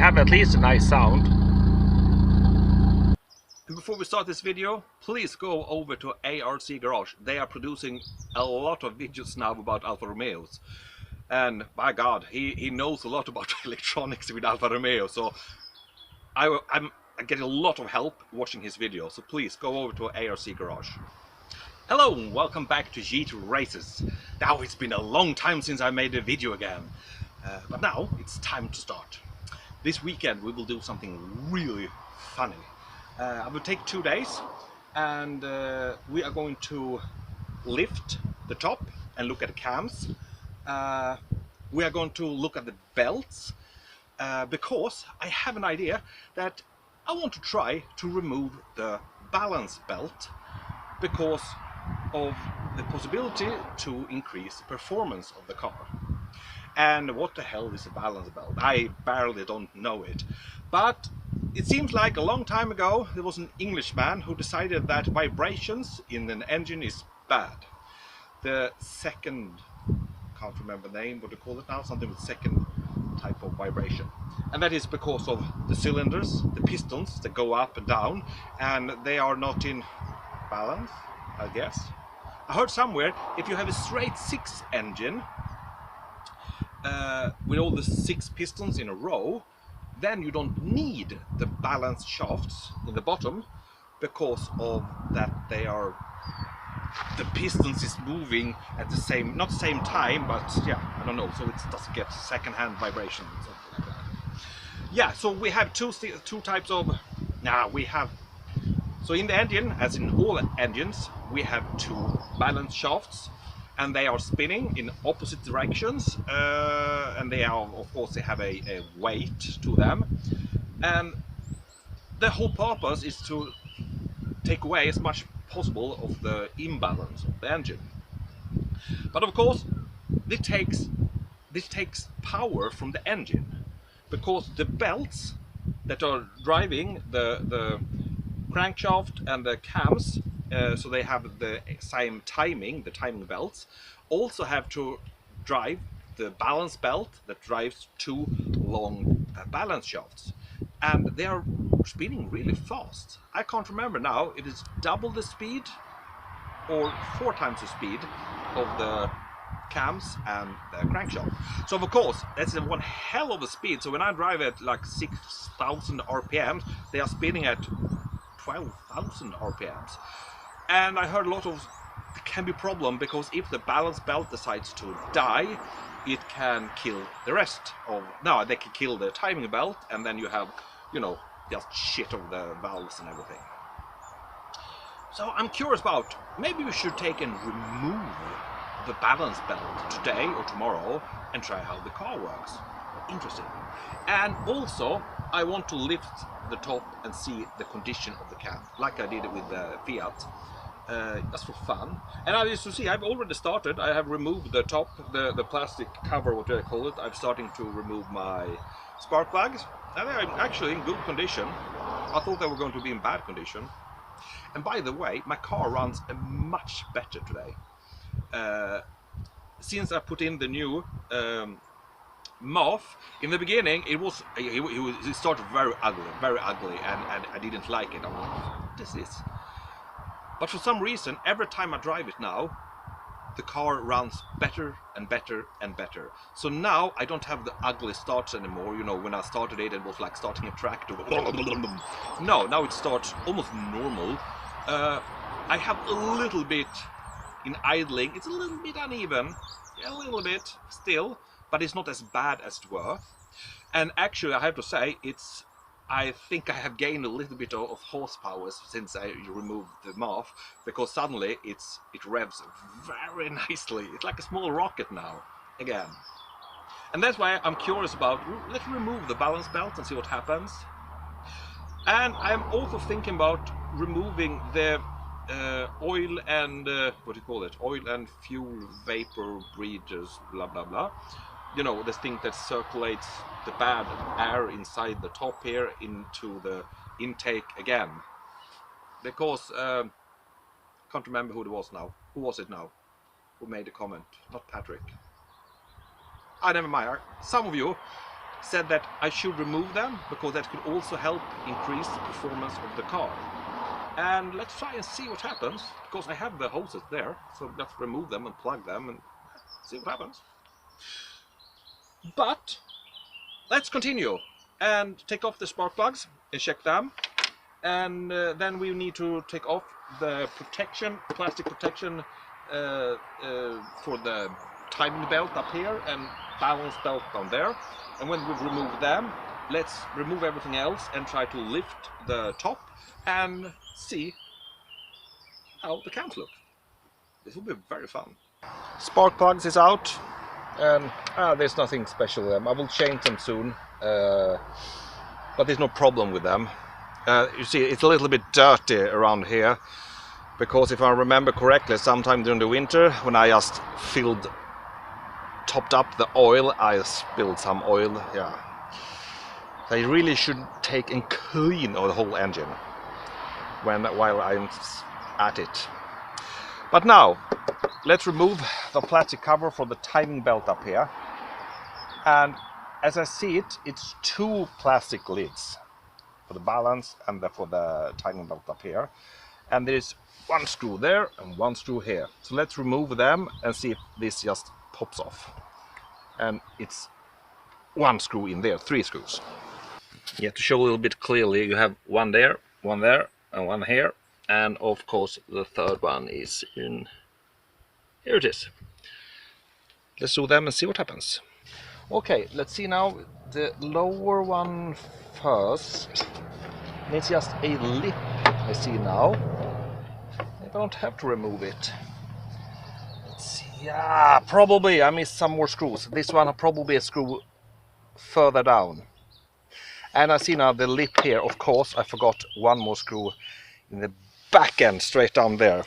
have at least a nice sound. And before we start this video, please go over to ARC Garage. They are producing a lot of videos now about Alfa Romeos. And by God, he knows a lot about electronics with Alfa Romeo. So I'm getting a lot of help watching his videos. So please go over to ARC Garage. Hello and welcome back to GT Races. Now it's been a long time since I made a video again. But now it's time to start. This weekend we will do something really funny. I will take 2 days and we are going to lift the top and look at the cams. We are going to look at the belts because I have an idea that I want to try to remove the balance belt because of the possibility to increase performance of the car. And what the hell is a balance belt? I barely don't know it. But it seems like a long time ago there was an Englishman who decided that vibrations in an engine is bad. The second, can't remember the name, what do you call it now? Something with second type of vibration. And that is because of the cylinders, the pistons that go up and down, and they are not in balance, I guess. I heard somewhere if you have a straight 6 engine with all the 6 pistons in a row, then you don't need the balance shafts in the bottom because of that they are, the pistons is moving at the same, not the same time, but yeah, I don't know, so it doesn't get second-hand vibration and something like that. Yeah, so we have two types of, so in the engine, as in all engines, we have 2 balance shafts, and they are spinning in opposite directions, and they are, of course, they have a weight to them, and the whole purpose is to take away as much possible of the imbalance of the engine. But of course, this takes power from the engine, because the belts that are driving the crankshaft and the cams, so they have the same timing, the timing belts, also have to drive the balance belt that drives 2 long balance shafts, and they are spinning really fast. I can't remember now if it's double the speed or 4 times the speed of the cams and the crankshaft. So of course that's one hell of a speed. So when I drive at like 6,000 RPMs, they are spinning at 12,000 RPMs. And I heard a lot of, it can be a problem because if the balance belt decides to die, it can kill the rest of, no, they can kill the timing belt, and then you have, you know, just shit of the valves and everything. So I'm curious about, maybe we should take and remove the balance belt today or tomorrow and try how the car works. Interesting. And also I want to lift the top and see the condition of the cam, like I did with the Fiat, just for fun. And I used to see, I've already started, I have removed the top, the plastic cover, what do I call it. I'm starting to remove my spark plugs, and they're actually in good condition. I thought they were going to be in bad condition. And by the way, my car runs much better today. Since I put in the new MAF, in the beginning it started very ugly, and I didn't like it. I'm like, what is this? But for some reason, every time I drive it now, the car runs better and better and better. So now I don't have the ugly starts anymore. You know, when I started it, it was like starting a tractor. No, now it starts almost normal. I have a little bit in idling, it's a little bit uneven, a little bit still, but it's not as bad as it were. And actually I have to say, I think I have gained a little bit of horsepower since I removed the MAF, because suddenly it revs very nicely. It's like a small rocket now, again. And that's why I'm curious about, let's remove the balance belt and see what happens. And I'm also thinking about removing the oil and what do you call it? Oil and fuel vapor breathers, blah blah blah. You know, this thing that circulates the bad air inside the top here into the intake again. Because can't remember who it was now. Who was it now? Who made a comment? Not Patrick. Ah, never mind. Some of you said that I should remove them because that could also help increase the performance of the car. And let's try and see what happens, because I have the hoses there, so let's remove them and plug them and see what happens. But let's continue and take off the spark plugs and check them, and then we need to take off the protection, plastic protection for the timing belt up here and balance belt down there. And when we remove them, let's remove everything else and try to lift the top and see how the cams look. This will be very fun. Spark plugs is out, and there's nothing special with them. I will change them soon, but there's no problem with them. You see, it's a little bit dirty around here, because if I remember correctly, sometime during the winter, when I just topped up the oil, I spilled some oil. Yeah, they really should take and clean the whole engine while I'm at it. But now let's remove the plastic cover for the timing belt up here, and as I see it, it's two plastic lids for the balance and for the timing belt up here, and there's one screw there and one screw here. So let's remove them and see if this just pops off. And it's one screw in there, three screws. Yeah, to show a little bit clearly, you have one there, and one here, and of course the third one is in here. It is. Let's do them and see what happens. Okay, let's see now the lower one first. And it's just a lip I see now. I don't have to remove it. Let's see. Yeah, probably I missed some more screws. This one probably a screw further down. And I see now the lip here. Of course, I forgot one more screw in the back end, straight down there.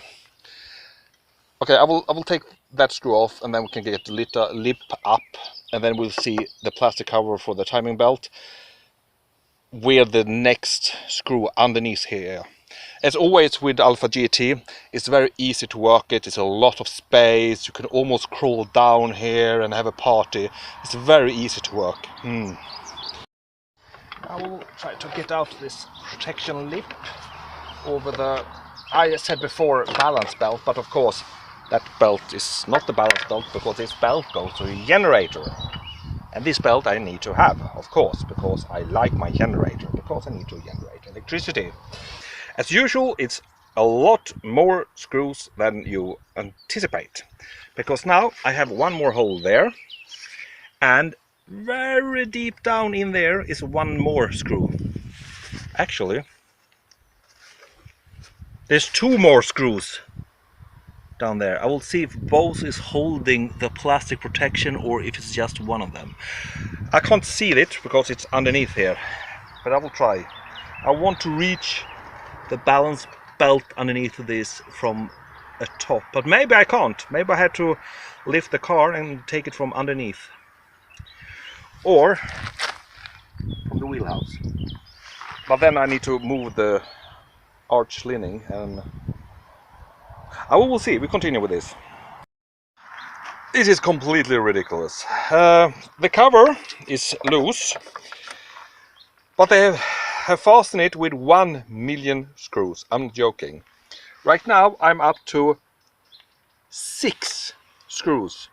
Okay, I will take that screw off, and then we can get the lip up, and then we'll see the plastic cover for the timing belt, where the next screw underneath here. As always with Alfa GT, it's very easy to work it. It's a lot of space. You can almost crawl down here and have a party. It's very easy to work. I will try to get out this protection lip over the, I said before, balance belt, but of course that belt is not the balance belt, because this belt goes to a generator. And this belt I need to have, of course, because I like my generator, because I need to generate electricity. As usual, it's a lot more screws than you anticipate, because now I have one more hole there, and very deep down in there is one more screw. Actually, there's two more screws down there. I will see if both is holding the plastic protection or if it's just one of them. I can't see it because it's underneath here, but I will try. I want to reach the balance belt underneath this from a top, but maybe I can't. Maybe I had to lift the car and take it from underneath, or from the wheelhouse. But then I need to move the arch lining, and I will see. We continue with this. This is completely ridiculous. The cover is loose, but they have fastened it with 1 million screws. I'm not joking. Right now I'm up to 6 screws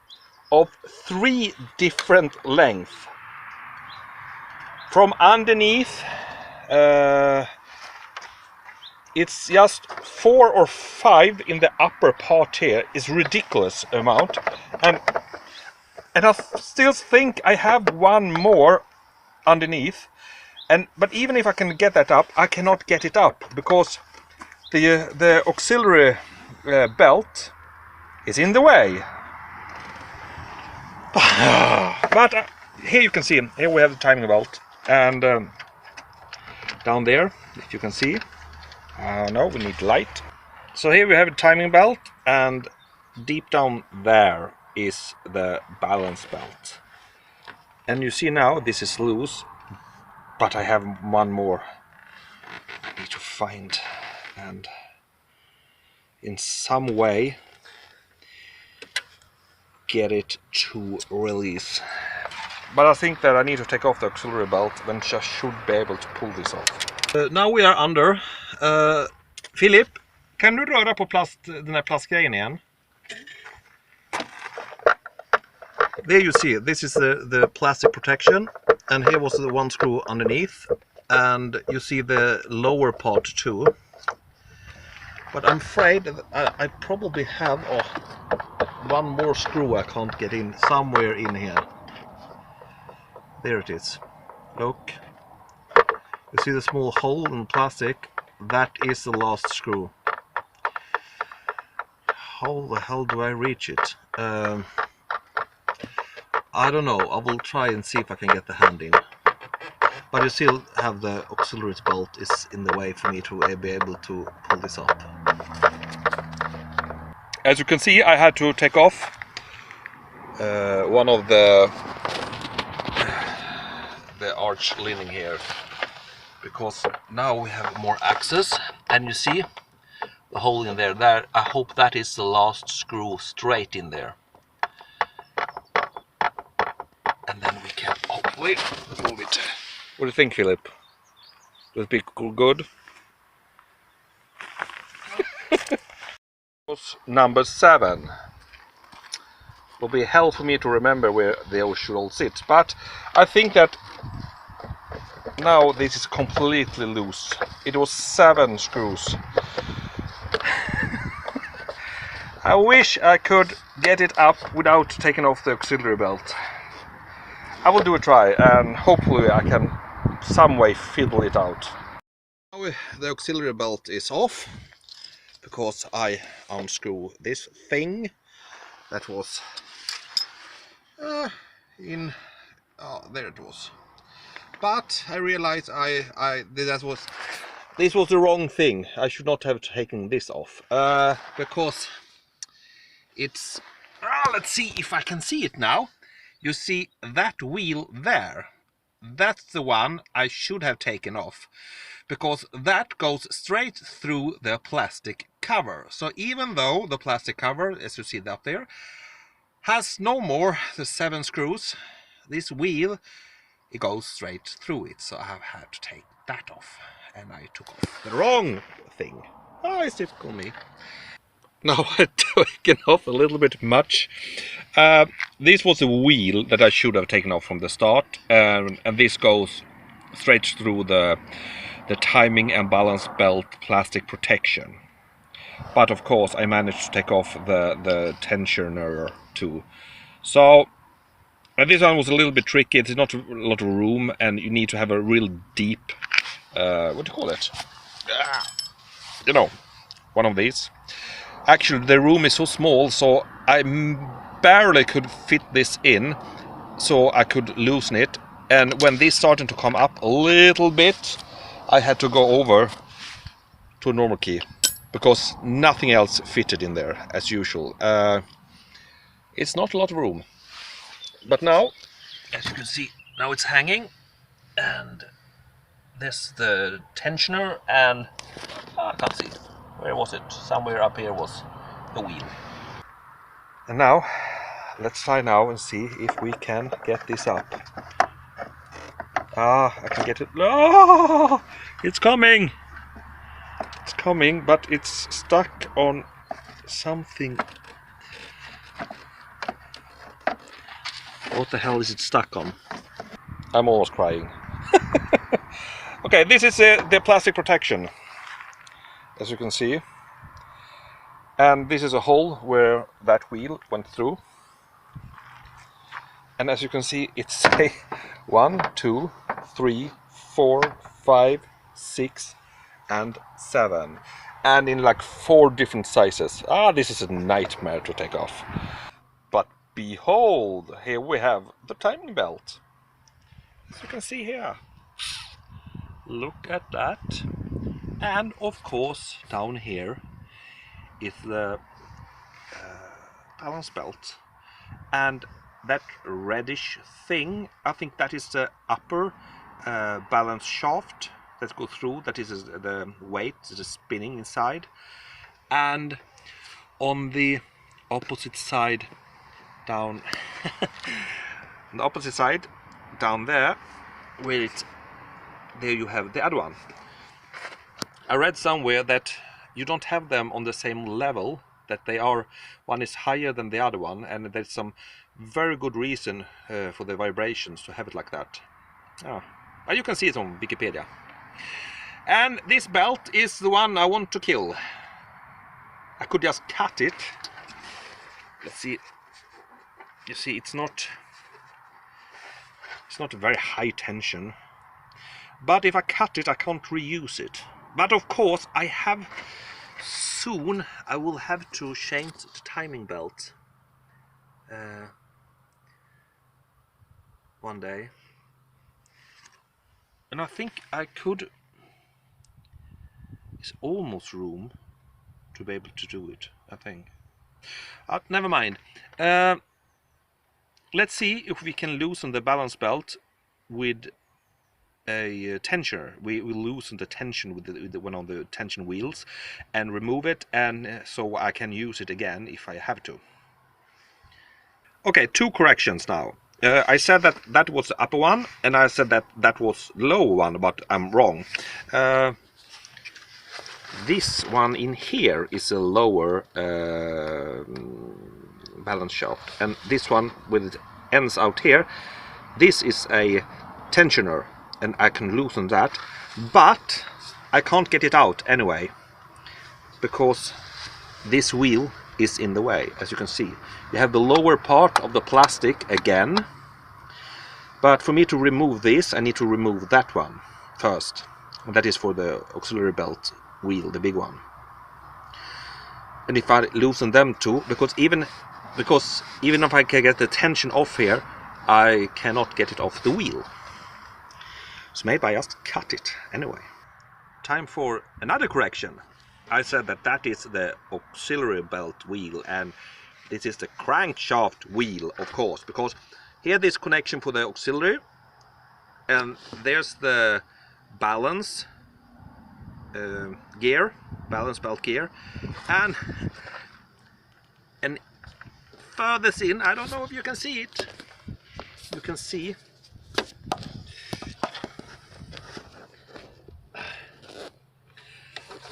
of 3 different lengths. From underneath, it's just 4 or 5 in the upper part here. Is ridiculous amount, and I still think I have one more underneath, but even if I can get that up, I cannot get it up because the auxiliary belt is in the way. But here you can see, here we have the timing belt, and down there, if you can see, no, we need light. So here we have a timing belt, and deep down there is the balance belt. And you see now this is loose, but I have one more I need to find, and in some way get it to release. but I think that I need to take off the auxiliary belt, then I should be able to pull this off. Now we are under. Philip, kan du röra på den här plastgrejen igen? There you see, this is the plastic protection, and here was the one screw underneath, and you see the lower part too. But I'm afraid that I probably have one more screw I can't get in, somewhere in here. There it is. Look. You see the small hole in the plastic? That is the last screw. How the hell do I reach it? I don't know. I will try and see if I can get the hand in. But you still have the auxiliary belt is in the way for me to be able to pull this up. As you can see, I had to take off one of the arch lining here, because now we have more access, and you see the hole in there. I hope that is the last screw straight in there, and then we can hopefully move it. What do you think, Philip? Will it be good? Number 7. Will be hell for me to remember where they should all sit, but I think that now this is completely loose. It was 7 screws. I wish I could get it up without taking off the auxiliary belt. I will do a try, and hopefully I can some way fiddle it out. Now the auxiliary belt is off, because I unscrew this thing that was there it was. But I realized this was the wrong thing. I should not have taken this off, because it's let's see if I can see it now. You see that wheel there? That's the one I should have taken off, because that goes straight through the plastic cover. So even though the plastic cover, as you see up there, has no more the 7 screws, this wheel, it goes straight through it. So I have had to take that off, and I took off the wrong thing. Oh, it's difficult me. Now I've taken off a little bit much. This was a wheel that I should have taken off from the start, and this goes straight through the timing and balance belt plastic protection. But of course I managed to take off the tensioner too. So this one was a little bit tricky. It's not a lot of room, and you need to have a real deep what do you call it? You know, one of these. Actually, the room is so small, so I barely could fit this in, so I could loosen it. And when this started to come up a little bit, I had to go over to a normal key, because nothing else fitted in there as usual. It's not a lot of room. But now, as you can see, now it's hanging, and there's the tensioner, and I can't see. Where was it? Somewhere up here was the wheel. And now, let's try now and see if we can get this up. I can get it. Oh, it's coming! It's coming, but it's stuck on something. What the hell is it stuck on? I'm almost crying. Okay, this is the plastic protection, as you can see. And this is a hole where that wheel went through. And as you can see, it's 1, 2, 3, 4, 5, 6, and 7. And in like 4 different sizes. This is a nightmare to take off. But behold, here we have the timing belt. As you can see here. Look at that. And of course, down here is the balance belt. And that reddish thing, I think that is the upper balance shaft that goes through. That is the weight, the spinning inside. And on the opposite side, down on the opposite side, down there, where there you have the other one. I read somewhere that you don't have them on the same level, that they are, one is higher than the other one, and there's some very good reason for the vibrations to have it like that. But you can see it on Wikipedia. And this belt is the one I want to kill. I could just cut it. Let's see. You see, it's not very high tension. But if I cut it, I can't reuse it. But of course, soon I will have to change the timing belt. One day. And I think I could... It's almost room to be able to do it, I think. Never mind. Let's see if we can loosen the balance belt with a tensioner. We will loosen the tension with one of the tension wheels and remove it, and so I can use it again if I have to. Okay, 2 corrections now. I said that was the upper one, and I said that was the lower one, but I'm wrong. This one in here is a lower balance shaft, and this one with ends out here, this is a tensioner, and I can loosen that, but I can't get it out anyway because this wheel is in the way. As you can see, you have the lower part of the plastic again, but for me to remove this I need to remove that one first, and that is for the auxiliary belt wheel, the big one. And if I loosen them too, because even if I can get the tension off here, I cannot get it off the wheel. So maybe I just cut it anyway. Time for another correction. I said that is the auxiliary belt wheel, and this is the crankshaft wheel, of course, because here this connection for the auxiliary, and there's the balance gear, balance belt gear, and furthest in, I don't know if you can see it, you can see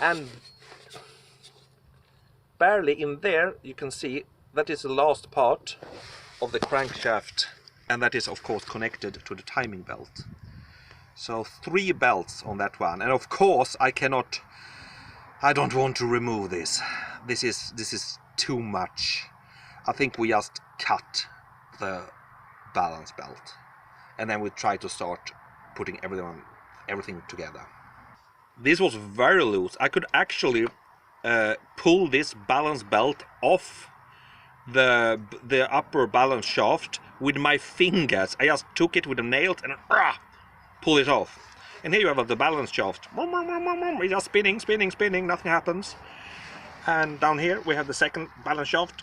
and barely in there you can see that is the last part of the crankshaft, and that is of course connected to the timing belt. So 3 belts on that one, and of course I don't want to remove this. This is too much. I think we just cut the balance belt, and then we try to start putting everything together. This was very loose. I could actually pull this balance belt off the upper balance shaft with my fingers. I just took it with the nails and pull it off. And here you have the balance shaft. It's just spinning, spinning, spinning, nothing happens. And down here we have the second balance shaft.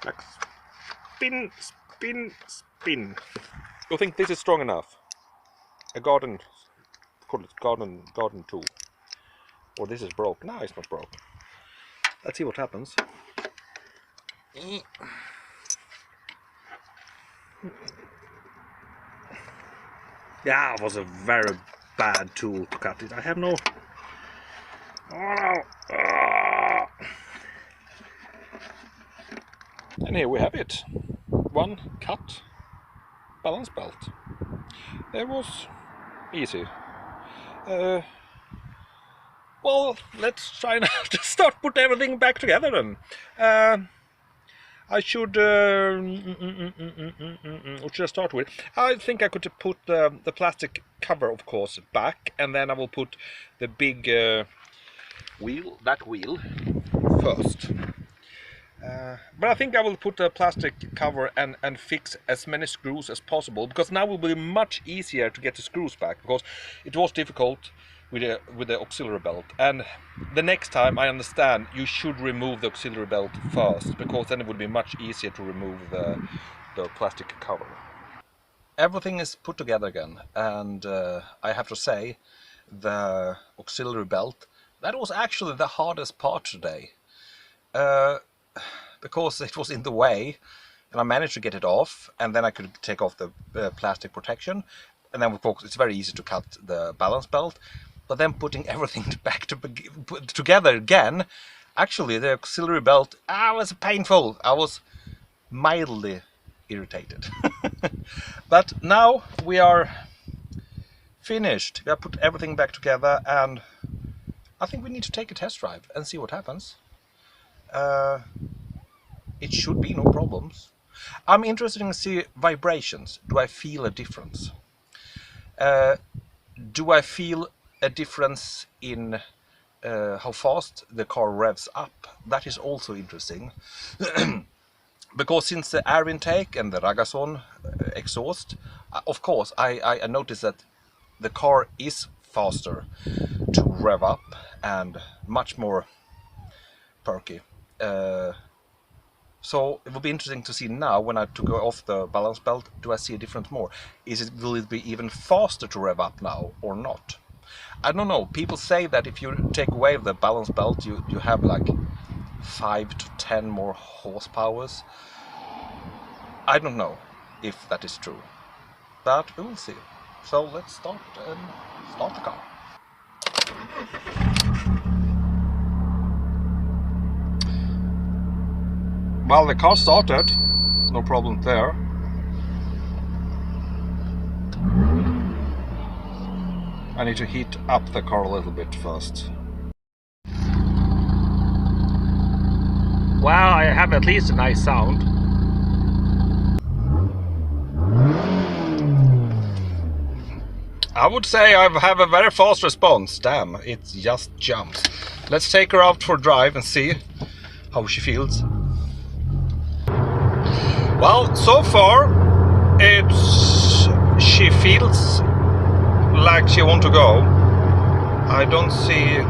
Like spin, spin, spin. You think this is strong enough? A garden, call it garden tool. Or this is broke. No, it's not broke. Let's see what happens. Yeah, it was a very bad tool to cut it. I have no... And here we have it. One cut balance belt. It was easy. Well, let's try now to start put everything back together then. I should... what should I start with? I think I could put the plastic cover, of course, back, and then I will put the big wheel, that wheel, first. But I think I will put the plastic cover and fix as many screws as possible, because now it will be much easier to get the screws back, because it was difficult with the auxiliary belt. And the next time, I understand, you should remove the auxiliary belt first, because then it would be much easier to remove the plastic cover. Everything is put together again, and I have to say, the auxiliary belt, that was actually the hardest part today. Because it was in the way, and I managed to get it off, and then I could take off the plastic protection, and then of course it's very easy to cut the balance belt. But then putting everything back together again, actually the auxiliary belt, was painful. I was mildly irritated. But now we are finished. We have put everything back together, and I think we need to take a test drive and see what happens. It should be no problems. I'm interested in see vibrations. Do I feel a difference? Do I feel a difference in how fast the car revs up? That is also interesting. Because since the air intake and the Ragason exhaust, of course, I noticed that the car is faster to rev up and much more perky. So it will be interesting to see now when I go off the balance belt, do I see a difference more? Will it be even faster to rev up now or not? I don't know. People say that if you take away the balance belt, you have like 5 to 10 more horsepowers. I don't know if that is true, but we will see. So let's start the car. Well, the car started, no problem there. I need to heat up the car a little bit first. Well, I have at least a nice sound. I would say I have a very fast response. Damn, it just jumps. Let's take her out for a drive and see how she feels. Well, so far she feels like she wants to go. I don't see.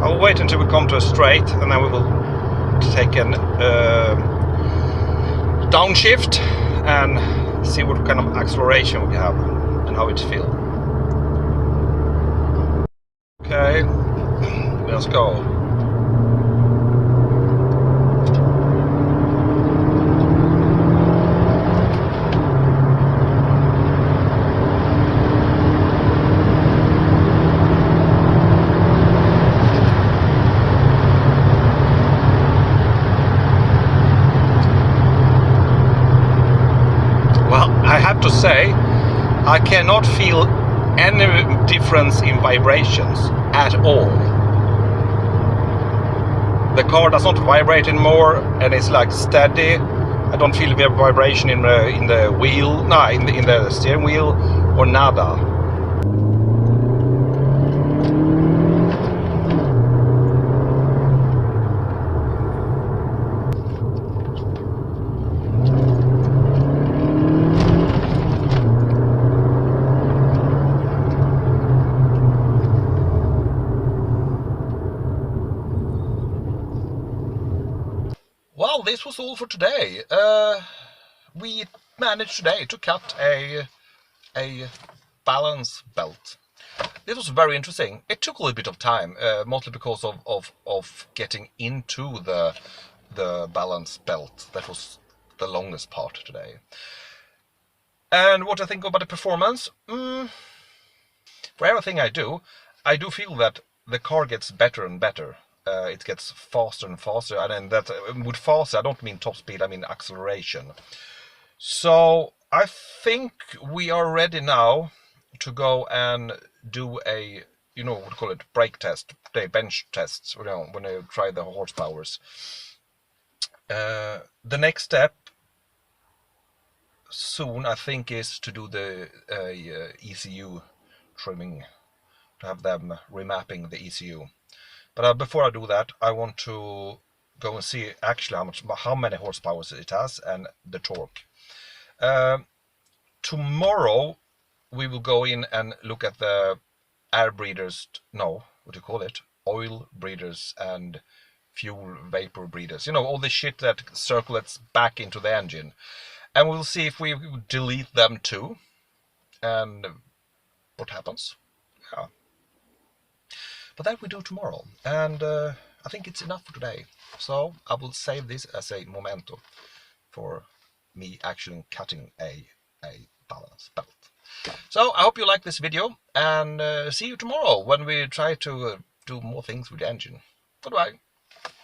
I'll wait until we come to a straight, and then we will take an downshift and see what kind of acceleration we have and how it feels. Okay, let's go. To say, I cannot feel any difference in vibrations at all. The car does not vibrate anymore, and it's like steady. I don't feel the vibration in the wheel, no, in the steering wheel or nada. Well, this was all for today. We managed today to cut a balance belt. This was very interesting. It took a little bit of time, mostly because of getting into the balance belt. That was the longest part today. And what I think about the performance? For everything I do feel that the car gets better and better. It gets faster and faster, and then that with faster I don't mean top speed, I mean acceleration. So I think we are ready now to go and do a, you know, what do you call it, brake test, the bench tests, you know, when I try the horsepowers. The next step soon, I think, is to do the ECU trimming, to have them remapping the ECU. But before I do that, I want to go and see actually how many horsepower it has and the torque. Tomorrow we will go in and look at the air breathers, no, what do you call it? Oil breathers and fuel vapor breathers. You know, all the shit that circulates back into the engine. And we'll see if we delete them too. And what happens. Yeah. But that we do tomorrow, and I think it's enough for today. So I will save this as a memento. for me actually cutting a balance belt. So I hope you like this video, and see you tomorrow when we try to do more things with the engine. Goodbye.